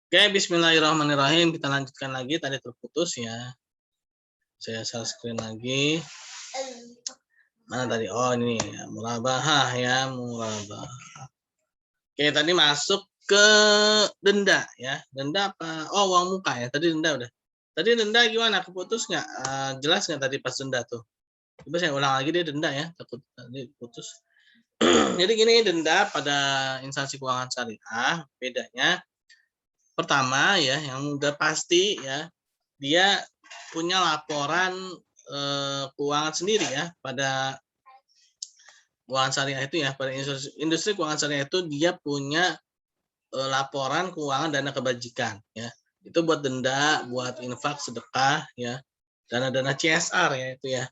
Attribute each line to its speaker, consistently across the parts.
Speaker 1: Oke, bismillahirrahmanirrahim. Kita lanjutkan lagi, tadi terputus ya. Saya share screen lagi. Mana tadi? Oh, ini ya, murabahah ya, murabahah. Oke, tadi masuk ke denda ya. Denda apa? Oh, uang muka ya. Tadi denda udah. Tadi denda gimana? Keputus nggak? Jelas nggak tadi pas denda tuh? Coba saya ulang lagi, dia denda ya. Takut tadi putus. Jadi gini, denda pada instansi keuangan syariah bedanya pertama ya, yang udah pasti ya, dia punya laporan keuangan sendiri ya. Pada keuangan syariah itu ya, pada industri keuangan syariah itu dia punya laporan keuangan dana kebajikan ya. Itu buat denda, buat infak, sedekah ya, dana-dana CSR ya itu ya.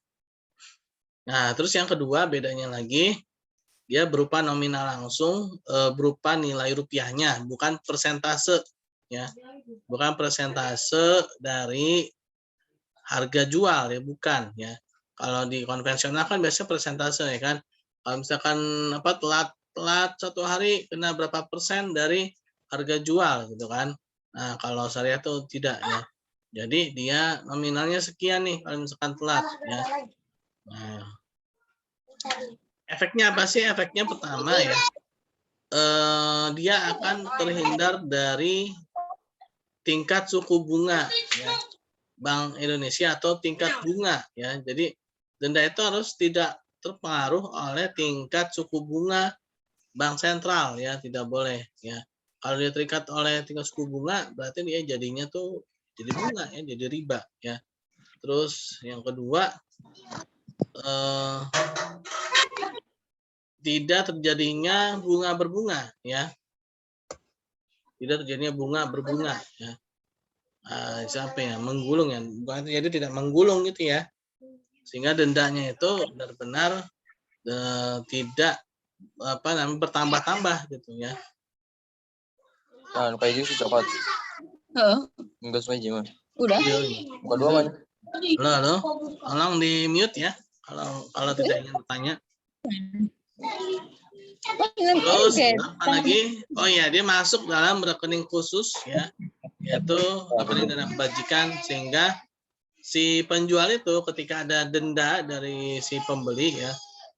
Speaker 1: Nah, terus yang kedua bedanya lagi, dia berupa nominal langsung, berupa nilai rupiahnya, bukan persentase ya. Bukan persentase dari harga jual ya, bukan ya. Kalau di konvensional kan biasanya persentase ya kan. Kalau misalkan telat 1 hari kena berapa persen dari harga jual gitu kan. Nah, kalau syariah itu tidak ya. Jadi dia nominalnya sekian nih kalau misalkan telat ya. Nah, efeknya apa sih? Efeknya pertama ya, dia akan terhindar dari tingkat suku bunga ya, Bank Indonesia atau tingkat bunga ya. Jadi denda itu harus tidak terpengaruh oleh tingkat suku bunga bank sentral ya, tidak boleh ya. Kalau dia terikat oleh tingkat suku bunga berarti dia jadinya tuh jadi bunga ya, jadi riba ya. Terus yang kedua, tidak terjadinya bunga berbunga ya. Tidak terjadinya bunga berbunga ya. Siapa ya, menggulung ya, bukan, jadi tidak menggulung gitu ya, sehingga dendanya itu benar-benar tidak apa namanya bertambah-tambah gitu ya.
Speaker 2: Nah, kayak gitu cepat. Enggak semua mah.
Speaker 3: Udah.
Speaker 2: Bukan dua man.
Speaker 1: Halo, tolong di mute ya kalau tidak ingin bertanya. Terus apa lagi? Oh ya, dia masuk dalam rekening khusus ya, yaitu rekening dana kebajikan, sehingga si penjual itu ketika ada denda dari si pembeli ya,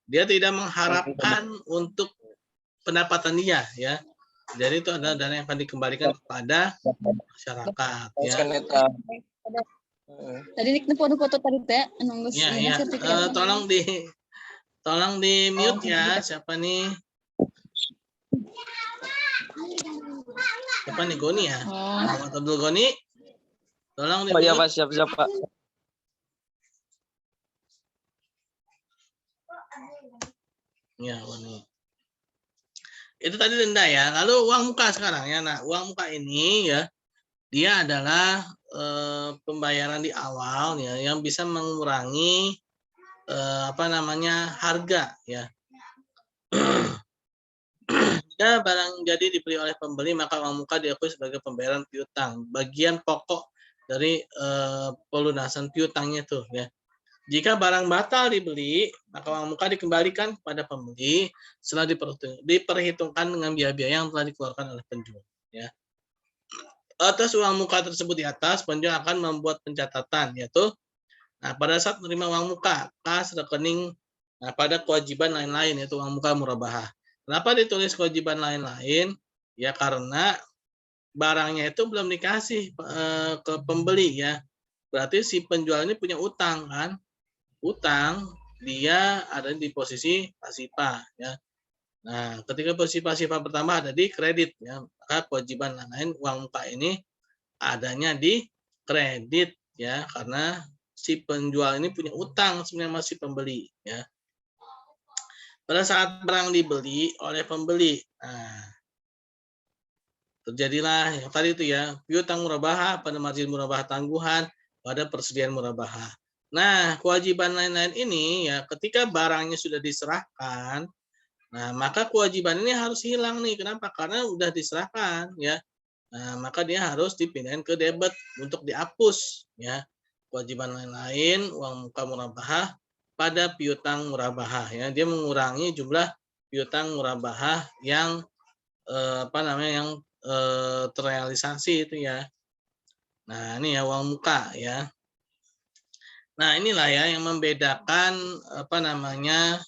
Speaker 1: dia tidak mengharapkan untuk pendapatan dia ya. Jadi itu adalah dana yang akan dikembalikan kepada masyarakat ya.
Speaker 3: Tadi nik foto-foto tadi teh anu geus
Speaker 1: Ya. Tolong di mute ya. Siapa nih? Siapa nih, Goni ya? Muhammad Abdul Goni. Tolong di mute.
Speaker 2: Oh iya Pak, siap Pak.
Speaker 1: Ya, Goni. Itu tadi denda ya. Lalu uang muka sekarang ya. Nah, uang muka ini ya, dia adalah pembayaran di awal ya, yang bisa mengurangi harga ya. Jika barang jadi dibeli oleh pembeli, maka uang muka diakui sebagai pembayaran piutang, bagian pokok dari pelunasan piutangnya itu ya. Jika barang batal dibeli, maka uang muka dikembalikan kepada pembeli setelah diperhitungkan dengan biaya-biaya yang telah dikeluarkan oleh penjual ya. Atas uang muka tersebut di atas, penjual akan membuat pencatatan, yaitu pada saat menerima uang muka, kas, rekening, pada kewajiban lain-lain, yaitu uang muka murabahah. Kenapa ditulis kewajiban lain-lain? Ya karena barangnya itu belum dikasih ke pembeli ya. Berarti si penjual ini punya utang kan? Utang, dia ada di posisi pasifah ya. Nah, ketika posisi pasifah pertama ada di kredit ya, maka kewajiban lain uang muka ini adanya di kredit ya, karena si penjual ini punya utang sebenarnya masih pembeli ya. Pada saat barang dibeli oleh pembeli, terjadilah yang tadi itu ya, piutang murabahah pada margin murabahah tangguhan pada persediaan murabahah. Nah, kewajiban lain-lain ini ya, ketika barangnya sudah diserahkan, nah maka kewajiban ini harus hilang nih. Kenapa? Karena udah diserahkan ya. Nah, maka dia harus dipindahin ke debit untuk dihapus ya. Kewajiban lain-lain uang muka murabahah pada piutang murabahah ya. Dia mengurangi jumlah piutang murabahah yang terrealisasi itu ya. Nah, ini ya uang muka ya. Nah, inilah ya yang membedakan apa namanya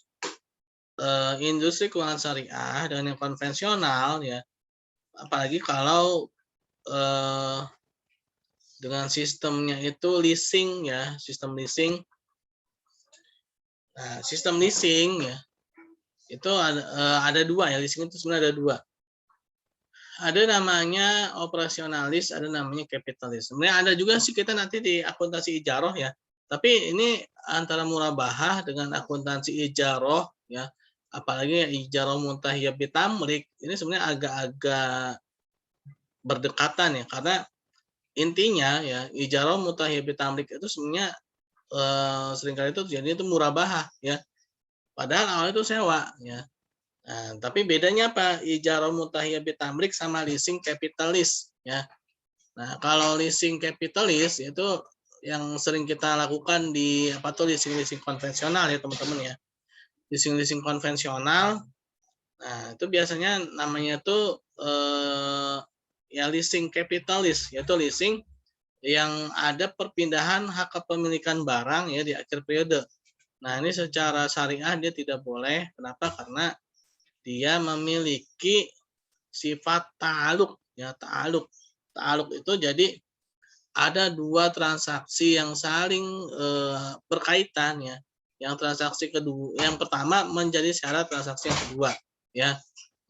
Speaker 1: industri keuangan syariah dengan yang konvensional ya. Apalagi kalau dengan sistemnya itu leasing ya, sistem leasing. Nah, sistem leasing ya itu ada dua ya, leasing itu sebenarnya ada dua. Ada namanya operasionalis, ada namanya kapitalis. Sebenarnya ada juga sih kita nanti di akuntansi ijaroh ya. Tapi ini antara murabahah dengan akuntansi ijaroh ya. Apalagi ijaroh muntahiyah bitamlik ini sebenarnya agak-agak berdekatan ya, karena intinya ya ijaroh muntahiyah bitamlik itu sebenarnya seringkali itu jadi itu murabahah ya. Padahal awalnya itu sewa ya. Nah, tapi bedanya apa? Ijarah mutahiyah bitamlik sama leasing kapitalis ya. Nah, kalau leasing kapitalis itu yang sering kita lakukan di apa tuh leasing konvensional ya, teman-teman ya. Leasing konvensional. Nah, itu biasanya namanya tuh ya leasing kapitalis, yaitu leasing yang ada perpindahan hak kepemilikan barang ya di akhir periode. Nah, ini secara syariah dia tidak boleh. Kenapa? Karena dia memiliki sifat ta'aluk ya, ta'aluk itu jadi ada dua transaksi yang saling berkaitan ya. Yang transaksi kedua, yang pertama menjadi syarat transaksi yang kedua ya.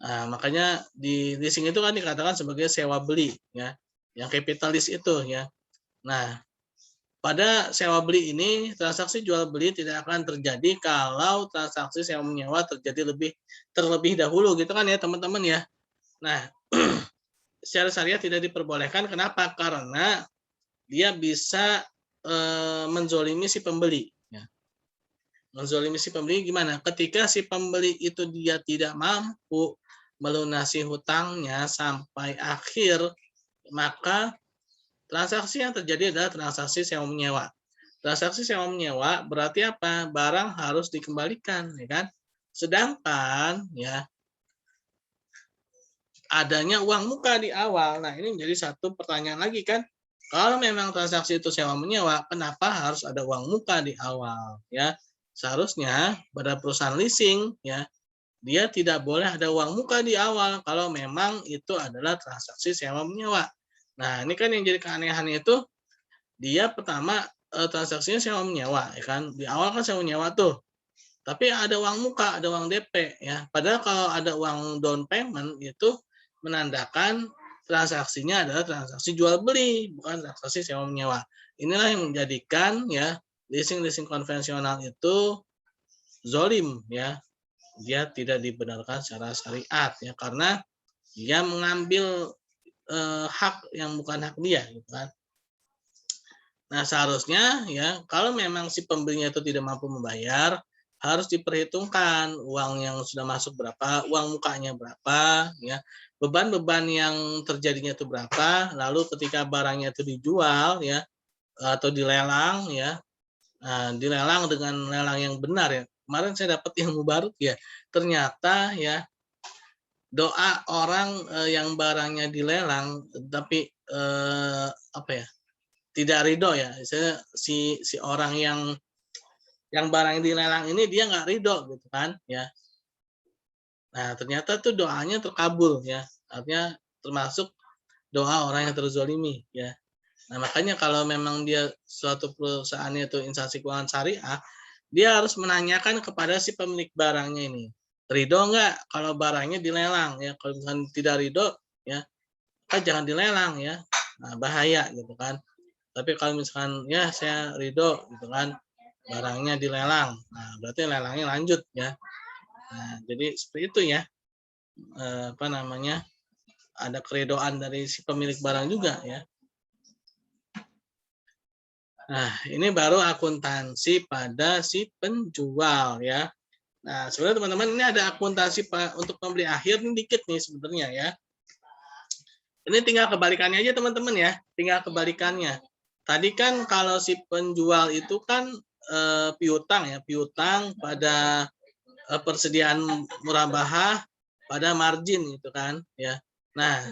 Speaker 1: Nah, makanya di leasing itu kan dikatakan sebagai sewa beli ya, yang kapitalis itu ya. Nah, pada sewa beli ini transaksi jual beli tidak akan terjadi kalau transaksi sewa menyewa terjadi terlebih dahulu gitu kan ya teman-teman ya. Nah, secara syariah tidak diperbolehkan. Kenapa? Karena dia bisa menzolimi si pembeli. Ya. Menzolimi si pembeli gimana? Ketika si pembeli itu dia tidak mampu melunasi hutangnya sampai akhir, maka transaksi yang terjadi adalah transaksi sewa menyewa. Transaksi sewa menyewa berarti apa? Barang harus dikembalikan, ya kan? Sedangkan ya adanya uang muka di awal. Nah, ini menjadi satu pertanyaan lagi kan. Kalau memang transaksi itu sewa menyewa, kenapa harus ada uang muka di awal? Ya, seharusnya pada perusahaan leasing ya dia tidak boleh ada uang muka di awal kalau memang itu adalah transaksi sewa menyewa. Nah, ini kan yang jadi keanehan itu dia pertama transaksinya sewa menyewa ya kan. Di awal kan sewa menyewa tuh. Tapi ada uang muka, ada uang DP ya. Padahal kalau ada uang down payment itu menandakan transaksinya adalah transaksi jual beli, bukan transaksi sewa menyewa. Inilah yang menjadikan ya leasing konvensional itu zolim ya. Dia tidak dibenarkan secara syariat ya karena dia mengambil hak yang bukan hak dia gitu kan. Nah, seharusnya ya kalau memang si pembelinya itu tidak mampu membayar, harus diperhitungkan uang yang sudah masuk berapa, uang mukanya berapa, ya, beban-beban yang terjadinya itu berapa, lalu ketika barangnya itu dijual, ya, atau dilelang, ya, nah, dilelang dengan lelang yang benar ya. Kemarin saya dapat ilmu baru ya, ternyata ya doa orang yang barangnya dilelang, tapi apa ya, tidak ridho ya, misalnya si orang yang barang yang dilelang ini dia nggak ridho gitu kan ya. Nah, ternyata tuh doanya terkabul ya. Artinya termasuk doa orang yang terzolimi ya. Nah, makanya kalau memang dia suatu perusahaannya itu instansi keuangan syariah, dia harus menanyakan kepada si pemilik barangnya ini. Ridho nggak kalau barangnya dilelang ya. Kalau misalkan tidak ridho ya, kan jangan dilelang ya. Nah, bahaya gitu kan. Tapi kalau misalkan ya saya ridho gitu kan, barangnya dilelang. Nah, berarti lelangnya lanjut ya. Nah, jadi seperti itu ya. Apa namanya? Ada keridoan dari si pemilik barang juga ya. Nah, ini baru akuntansi pada si penjual ya. Nah, sebenarnya teman-teman ini ada akuntansi untuk pembeli akhir ini dikit nih sebenarnya ya. Ini tinggal kebalikannya aja teman-teman ya. Tinggal kebalikannya. Tadi kan kalau si penjual itu kan piutang ya, piutang pada persediaan murabahah pada margin gitu kan ya. Nah,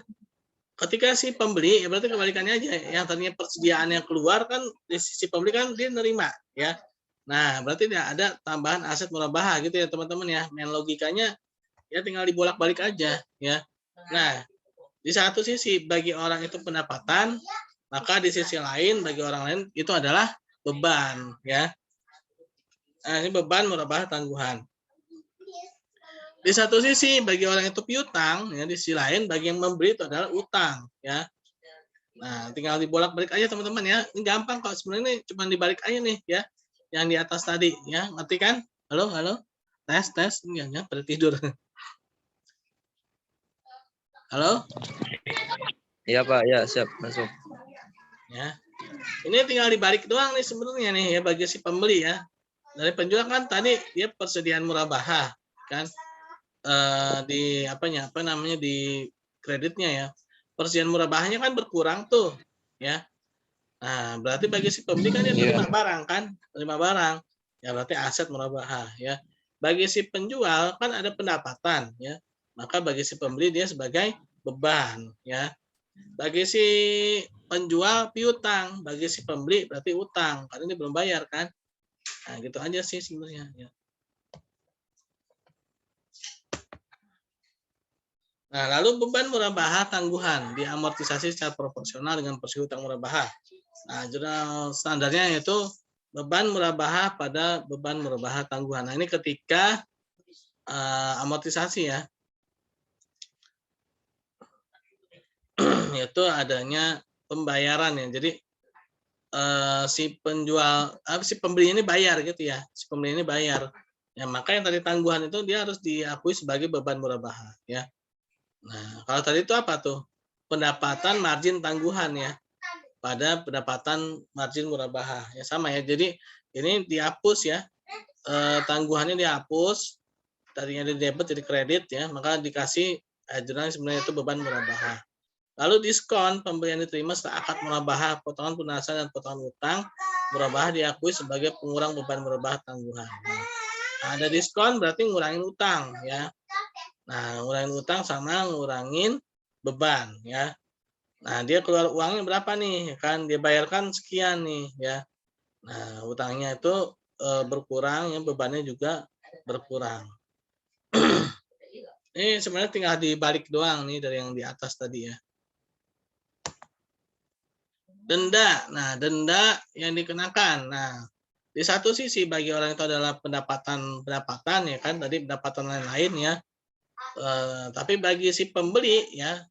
Speaker 1: ketika si pembeli, ya berarti kebalikannya aja. Yang tadinya persediaan yang keluar kan di sisi pembeli kan dia nerima, ya. Nah, berarti tidak ada tambahan aset murabahah gitu ya teman-teman ya. Main logikanya ya tinggal dibolak-balik aja, ya. Nah, di satu sisi bagi orang itu pendapatan, maka di sisi lain bagi orang lain itu adalah beban, ya. Nah, ini beban murabahah tangguhan. Di satu sisi bagi orang itu piutang, ya, di sisi lain bagi yang memberi itu adalah utang, ya. Nah, tinggal dibolak-balik aja teman-teman ya. Ini gampang kok sebenarnya, ini cuma dibalik aja nih ya. Yang di atas tadi, ya. Ngerti kan? Halo, halo. Tes. Enggak, ya, pada tidur. Halo?
Speaker 2: Iya Pak, ya siap masuk.
Speaker 1: Ya. Ini tinggal dibalik doang nih sebenarnya nih ya bagi si pembeli ya. Dari penjual kan tadi dia persediaan murabahah kan. Di apa namanya di kreditnya ya. Persediaan murabahnya kan berkurang tuh ya. Nah, berarti bagi si pembeli kan dia terima barang kan, terima barang. Ya berarti aset murabahah ya. Bagi si penjual kan ada pendapatan ya. Maka bagi si pembeli dia sebagai beban ya. Bagi si penjual piutang, bagi si pembeli berarti utang karena ini belum bayar kan. Nah, gitu aja sih sebenarnya ya. Nah, lalu beban murabahah tangguhan diamortisasi secara proporsional dengan porsi utang murabahah. Nah, jurnal standarnya yaitu beban murabahah pada beban murabahah tangguhan. Nah, ini ketika amortisasi ya. Yaitu adanya pembayaran ya. Jadi si pembeli ini bayar gitu ya. Si pembeli ini bayar. Ya, maka yang tadi tangguhan itu dia harus diakui sebagai beban murabahah ya. Nah, kalau tadi itu apa tuh? Pendapatan margin tangguhan ya. Pada pendapatan margin murabahah. Ya sama ya. Jadi ini dihapus ya. Tangguhannya dihapus. Tadinya di debit jadi kredit ya. Maka dikasih ajudan sebenarnya itu beban murabahah. Lalu diskon pembelian diterima setelah akad murabahah, potongan pelunasan dan potongan utang murabahah diakui sebagai pengurang beban murabahah tangguhan. Nah, ada diskon berarti ngurangin utang ya. Nah, ngurangin utang sama ngurangin beban ya. Nah, dia keluar uangnya berapa nih? Kan dia bayarkan sekian nih ya. Nah, utangnya itu berkurang ya, bebannya juga berkurang. Ini sebenarnya tinggal dibalik doang nih dari yang di atas tadi ya. Denda. Nah, denda yang dikenakan. Nah, di satu sisi bagi orang itu adalah pendapatan ya kan, tadi pendapatan lain-lain ya. Tapi bagi si pembeli ya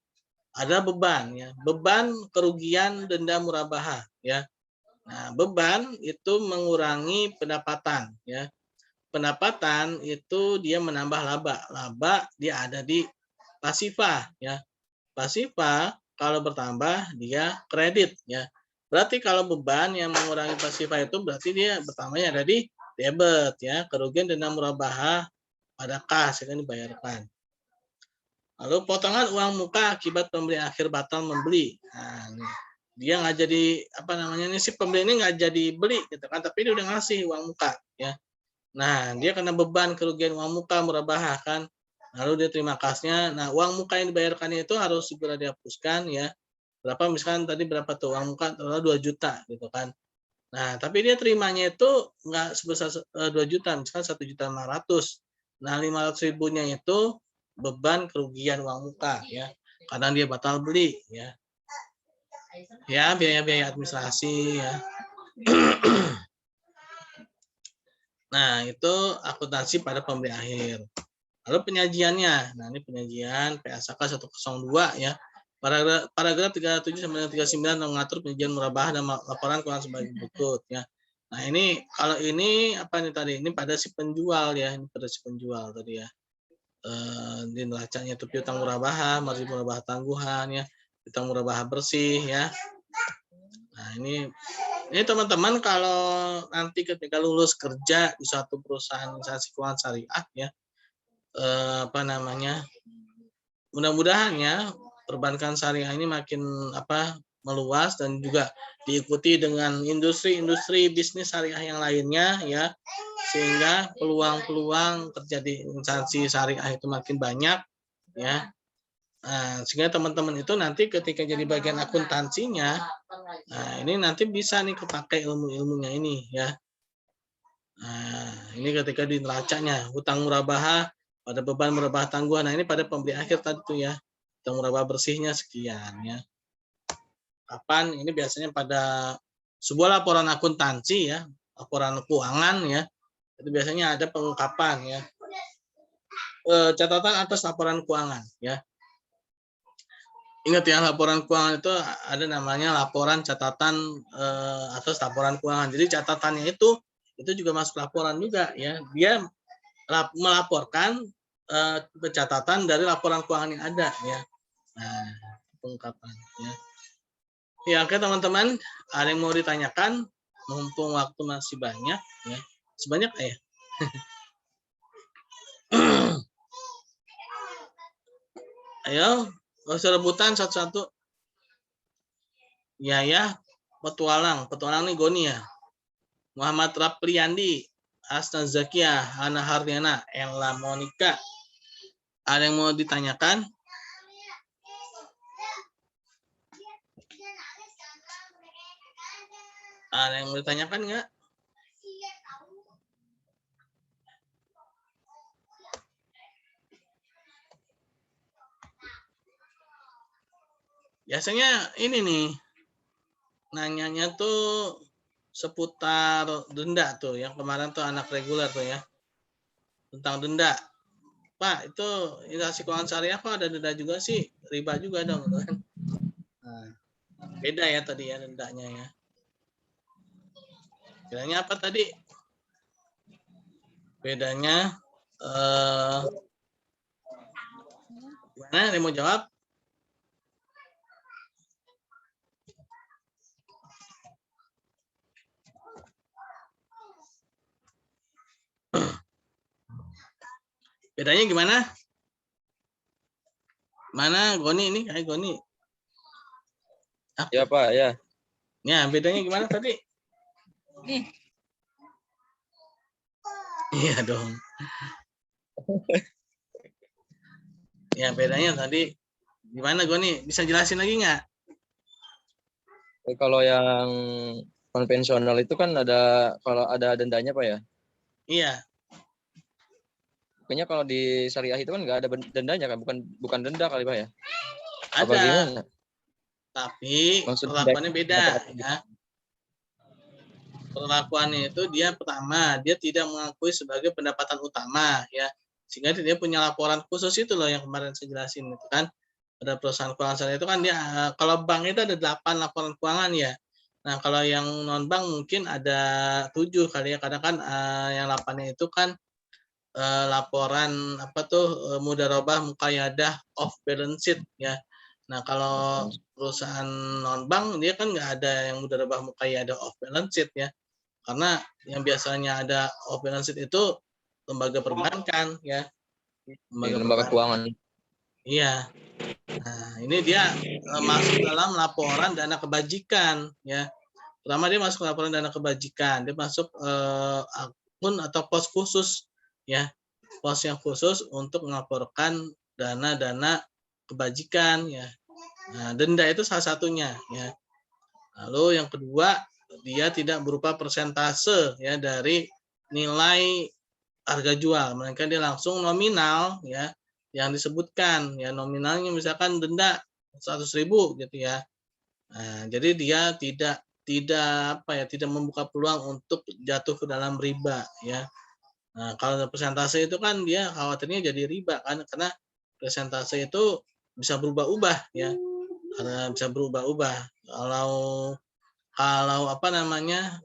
Speaker 1: ada beban ya, beban kerugian denda murabahah ya. Nah, beban itu mengurangi pendapatan ya. Pendapatan itu dia menambah laba. Laba dia ada di pasifah ya. Pasifah kalau bertambah dia kredit ya. Berarti kalau beban yang mengurangi pasifah itu berarti dia bertambahnya ada di debit ya. Kerugian denda murabahah pada kas yang dibayarkan. Lalu potongan uang muka akibat pembeli akhir batal membeli. Nah, nih. Dia nggak jadi apa namanya nih si pembeli ini nggak jadi beli gitu kan, tapi dia udah ngasih uang muka ya. Nah, dia kena beban kerugian uang muka murabahah kan. Lalu dia terima kasnya. Nah, uang muka yang dibayarkannya itu harus segera dihapuskan ya. Berapa misalkan tadi berapa tuh uang muka total 2 juta gitu kan. Nah, tapi dia terimanya itu nggak sebesar 2 juta, misalkan 1.500.000. Nah, 500.000-nya itu beban kerugian uang muka ya. Karena dia batal beli ya. Ya, biaya-biaya administrasi ya. Nah, itu akuntansi pada pembeli akhir. Lalu penyajiannya. Nah, ini penyajian PSAK 102 ya. Paragraf 37 sampai 39 mengatur penyajian murabahah dan laporan keuangan sebagai berikut ya. Nah, ini kalau ini apa nih tadi? Ini pada si penjual ya, ini pada si penjual tadi ya. Di neracanya itu piutang murabahah, margin murabahah tangguhan ya, piutang murabahah bersih ya. Nah, ini teman-teman kalau nanti ketika lulus kerja di suatu perusahaan instansi keuangan syariah ya, apa namanya, mudah-mudahan ya perbankan syariah ini makin meluas dan juga diikuti dengan industri-industri bisnis syariah yang lainnya ya, sehingga peluang-peluang kerja di instansi syariah itu makin banyak ya. Nah, sehingga teman-teman itu nanti ketika jadi bagian akuntansinya, nah ini nanti bisa nih kepakai ilmu-ilmunya ini ya. Nah, ini ketika di neracanya hutang murabahah pada beban murabahah tangguhan. Nah, ini pada pembeli akhir tadi tuh ya. Hutang murabahah bersihnya sekian ya. Kapan? Ini biasanya pada sebuah laporan akuntansi ya, laporan keuangan ya. Itu biasanya ada pengungkapan ya. Catatan atas laporan keuangan ya. Ingat ya, laporan keuangan itu ada namanya laporan catatan atas laporan keuangan. Jadi catatannya itu juga masuk laporan juga ya. Dia melaporkan pencatatan dari laporan keuangan yang ada ya. Nah, pengungkapan ya. Ya, oke teman-teman, ada yang mau ditanyakan? Mumpung waktu masih banyak ya. Sebanyak ya. Ayo, gak usah rebutan satu-satu. Ya, petualang nih Goni ya. Muhammad Rapliandi, Asna Zakia, Hana Hardiana, Ella Monica. Ada yang mau ditanyakan? Ada yang mau ditanyakan nggak? Biasanya ini nih, nanyanya tuh seputar denda tuh. Yang kemarin tuh anak reguler tuh ya. Tentang denda. Pak, itu investasi keuangan syariah kok ada denda juga sih? Riba juga dong. Kan? Nah, beda ya tadi ya dendanya ya. Bedanya apa tadi? Bedanya gimana? Ada yang mau jawab? Bedanya gimana? Mana Goni ini? Kayak Goni. Apa?
Speaker 2: Ya Pak, ya.
Speaker 1: Ya, bedanya gimana tadi?
Speaker 3: Nih,
Speaker 1: Iya dong. Ya, bedanya tadi gimana Goni? Bisa jelasin lagi nggak?
Speaker 2: Kalau yang konvensional itu kan kalau ada dendanya Pak ya.
Speaker 1: Iya.
Speaker 2: Kayaknya kalau di syariah itu kan nggak ada dendanya kan, bukan denda kali Pak ya. Apa
Speaker 1: Ada.
Speaker 2: gimana?
Speaker 1: Tapi
Speaker 2: Maksudnya
Speaker 1: perlakuannya beda ya. Perlakuannya itu dia pertama, dia tidak mengakui sebagai pendapatan utama ya. Sehingga dia punya laporan khusus itu loh yang kemarin saya jelasin itu kan. Pada perusahaan keuangan syariah itu kan dia kalau bank itu ada 8 laporan keuangan ya. Nah, kalau yang non bank mungkin ada 7 kali ya. Karena kan yang 8-nya itu kan laporan apa tuh mudharabah muqayyadah off balance sheet ya. Nah, kalau perusahaan non bank dia kan nggak ada yang mudharabah muqayyadah off balance sheet ya. Karena yang biasanya ada off balance sheet itu lembaga perbankan ya.
Speaker 2: Lembaga keuangan.
Speaker 1: Iya. Nah, ini dia masuk dalam laporan dana kebajikan ya. Pertama dia masuk laporan dana kebajikan, dia masuk akun atau pos khusus ya. Pos yang khusus untuk melaporkan dana-dana kebajikan ya. Nah, denda itu salah satunya ya. Lalu yang kedua, dia tidak berupa persentase ya dari nilai harga jual, melainkan dia langsung nominal ya yang disebutkan ya, nominalnya misalkan denda 100.000 gitu ya. Nah, jadi dia tidak tidak membuka peluang untuk jatuh ke dalam riba ya. Nah, kalau persentase itu kan dia khawatirnya jadi riba kan, karena persentase itu bisa berubah-ubah ya. Karena bisa berubah-ubah. Kalau apa namanya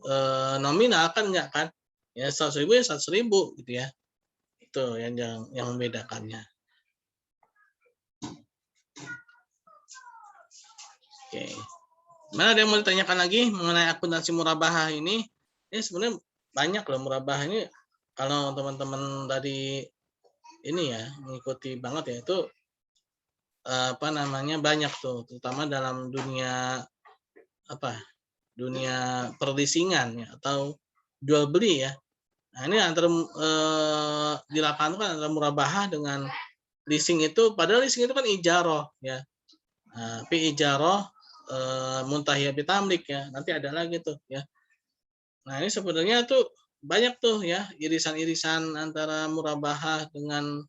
Speaker 1: nominal kan enggak kan, ya 100.000 ya 100.000 gitu ya. Itu yang membedakannya. Oke. Mana ada yang mau ditanyakan lagi mengenai akuntansi murabahah ini? Ini sebenarnya banyak loh murabahah ini. Kalau teman-teman tadi ini ya mengikuti banget ya, itu apa namanya banyak tuh, terutama dalam dunia dunia perleasingan ya, atau jual beli ya. Nah, ini antara di lapangan kan antara murabahah dengan leasing itu, padahal leasing itu kan ijaroh ya. Nah, fi ijaroh muntahiyah bitamlik ya. Nanti ada lagi tuh ya. Nah, ini sebenarnya tuh banyak tuh ya irisan-irisan antara murabahah dengan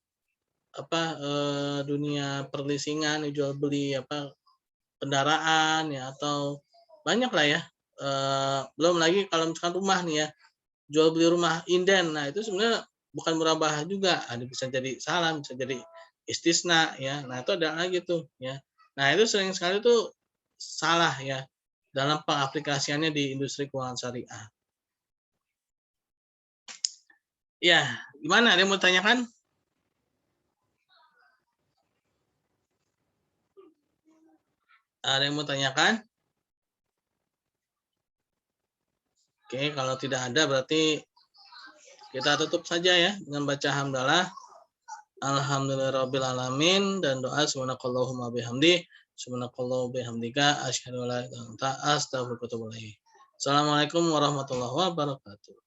Speaker 1: dunia perleasingan, jual beli kendaraan ya, atau banyak lah ya. Belum lagi kalau misalkan rumah nih ya, jual beli rumah inden. Nah, itu sebenarnya bukan murabahah juga. Ada bisa jadi salam, bisa jadi istisna ya. Nah, itu ada lagi tuh ya. Nah, itu sering sekali tuh salah ya dalam pengaplikasiannya di industri keuangan syariah. Ya, gimana? Ada yang mau tanyakan? Ada yang mau tanyakan? Oke, kalau tidak ada berarti kita tutup saja ya dengan baca hamdalah. Alhamdulillahirabbil alamin dan doa subhanakallahumma bihamdi subhanakallahu bihamdika asyhadu an la ilaha illa anta astaghfiruka wa atubu ilaik. Assalamualaikum warahmatullahi wabarakatuh.